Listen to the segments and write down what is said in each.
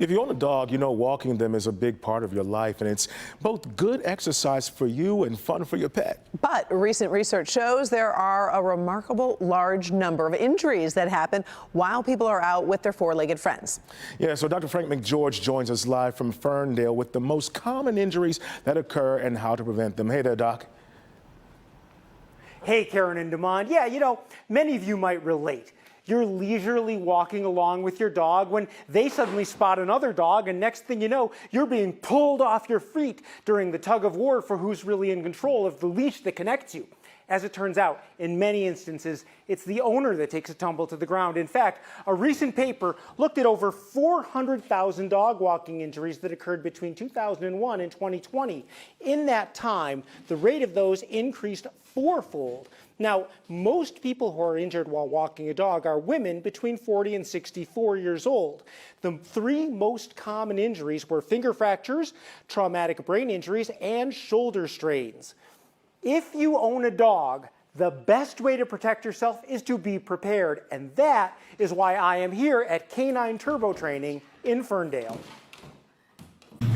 If you own a dog, you know walking them is a big part of your life, and it's both good exercise for you and fun for your pet. But recent research shows there are a remarkable large number of injuries that happen while people are out with their four-legged friends. Yeah, so Dr. Frank McGeorge joins us live from Ferndale with the most common injuries that occur and how to prevent them. Hey there, Doc. Hey, Karen and Damon. Yeah, many of you might relate. You're leisurely walking along with your dog when they suddenly spot another dog, and next thing you know, you're being pulled off your feet during the tug of war for who's really in control of the leash that connects you. As it turns out, in many instances, it's the owner that takes a tumble to the ground. In fact, a recent paper looked at over 400,000 dog walking injuries that occurred between 2001 and 2020. In that time, the rate of those increased fourfold. Now, most people who are injured while walking a dog are women between 40 and 64 years old. The three most common injuries were finger fractures, traumatic brain injuries, and shoulder strains. If you own a dog, the best way to protect yourself is to be prepared, and that is why I am here at Canine Turbo Training in Ferndale.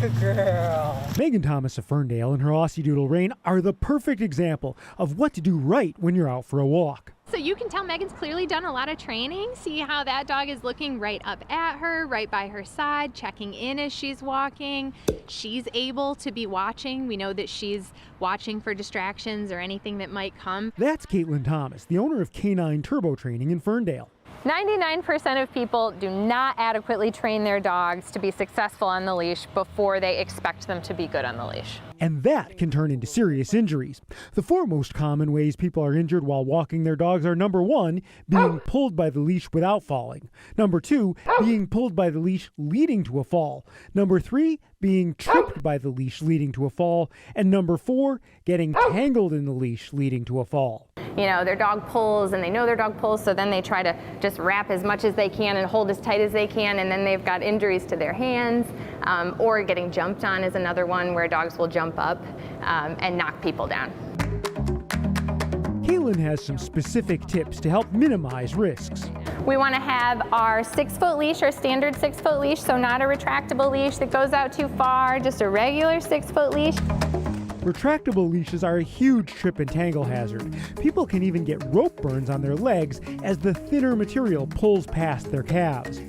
Good girl. Megan Thomas of Ferndale and her Aussie Doodle Rain are the perfect example of what to do right when you're out for a walk. So you can tell Megan's clearly done a lot of training. See how that dog is looking right up at her, right by her side, checking in as she's walking. She's able to be watching. We know that she's watching for distractions or anything that might come. That's Caitlin Thomas, the owner of Canine Turbo Training in Ferndale. 99% of people do not adequately train their dogs to be successful on the leash before they expect them to be good on the leash. And that can turn into serious injuries. The four most common ways people are injured while walking their dogs are: number one, being pulled by the leash without falling; number two, being pulled by the leash leading to a fall; number three, being tripped by the leash leading to a fall; and number four, getting tangled in the leash leading to a fall. Their dog pulls and they know their dog pulls, so then they try to just wrap as much as they can and hold as tight as they can, and then they've got injuries to their hands, or getting jumped on is another one where dogs will jump up and knock people down. Caitlin has some specific tips to help minimize risks. We want to have our 6-foot leash, our standard 6-foot leash, so not a retractable leash that goes out too far, just a regular 6-foot leash. Retractable leashes are a huge trip and tangle hazard. People can even get rope burns on their legs as the thinner material pulls past their calves.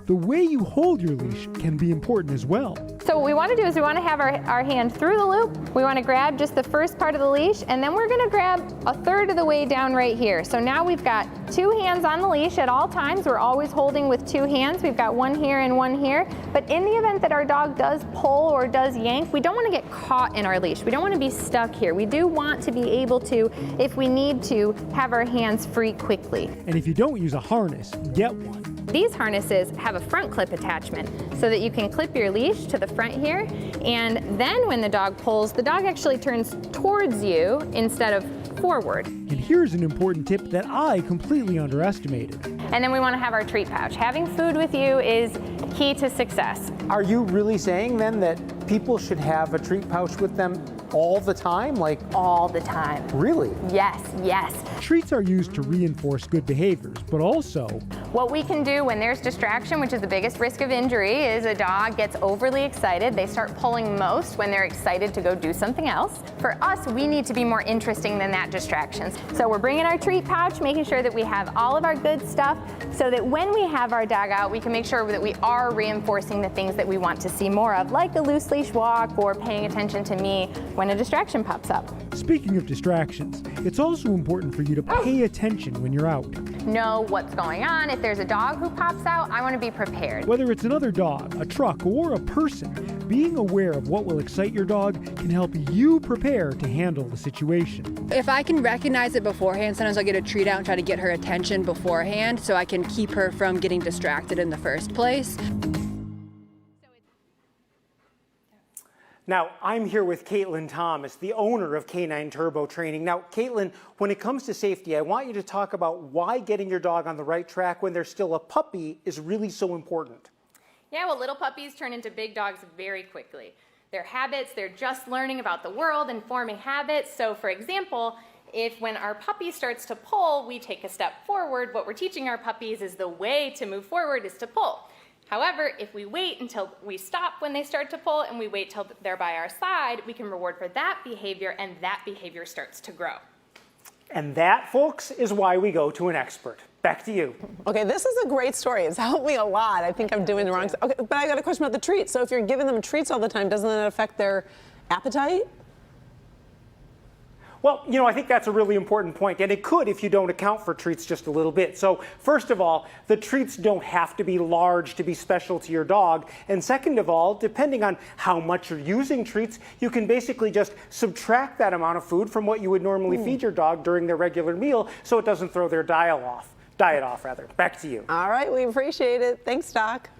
The way you hold your leash can be important as well. So what we want to do is we want to have our hand through the loop. We want to grab just the first part of the leash, and then we're going to grab a third of the way down right here. So now we've got two hands on the leash at all times. We're always holding with two hands. We've got one here and one here. But in the event that our dog does pull or does yank, we don't want to get caught in our leash. We don't want to be stuck here. We do want to be able to, if we need to, have our hands free quickly. And if you don't use a harness, get one. These harnesses have a front clip attachment so that you can clip your leash to the front here, and then when the dog pulls, the dog actually turns towards you instead of forward. And here's an important tip that I completely underestimated. And then we want to have our treat pouch. Having food with you is key to success. Are you really saying then that people should have a treat pouch with them all the time? Like all the time. Really? Yes, yes. Treats are used to reinforce good behaviors, but also what we can do when there's distraction, which is the biggest risk of injury, is a dog gets overly excited. They start pulling most when they're excited to go do something else. For us, we need to be more interesting than that distractions. So we're bringing our treat pouch, making sure that we have all of our good stuff so that when we have our dog out, we can make sure that we are reinforcing the things that we want to see more of, like a loose leash walk or paying attention to me when a distraction pops up. Speaking of distractions, it's also important for you to pay attention when you're out. Know what's going on. If there's a dog who pops out, I want to be prepared. Whether it's another dog, a truck, or a person, being aware of what will excite your dog can help you prepare to handle the situation. If I can recognize it beforehand, sometimes I'll get a treat out and try to get her attention beforehand so I can keep her from getting distracted in the first place. Now, I'm here with Caitlin Thomas, the owner of Canine Turbo Training. Now, Caitlin, when it comes to safety, I want you to talk about why getting your dog on the right track when they're still a puppy is really so important. Yeah, well, little puppies turn into big dogs very quickly. Their habits, they're just learning about the world and forming habits. So, for example, if when our puppy starts to pull, we take a step forward, what we're teaching our puppies is the way to move forward is to pull. However, if we wait until we stop when they start to pull and we wait till they're by our side, we can reward for that behavior and that behavior starts to grow. And that, folks, is why we go to an expert. Back to you. Okay, this is a great story. It's helped me a lot. I think I'm doing the wrong. Okay, but I got a question about the treats. So if you're giving them treats all the time, doesn't that affect their appetite? Well, I think that's a really important point, and it could if you don't account for treats just a little bit. So first of all, the treats don't have to be large to be special to your dog. And second of all, depending on how much you're using treats, you can basically just subtract that amount of food from what you would normally feed your dog during their regular meal so it doesn't throw their diet off. Back to you. All right, we appreciate it. Thanks, Doc.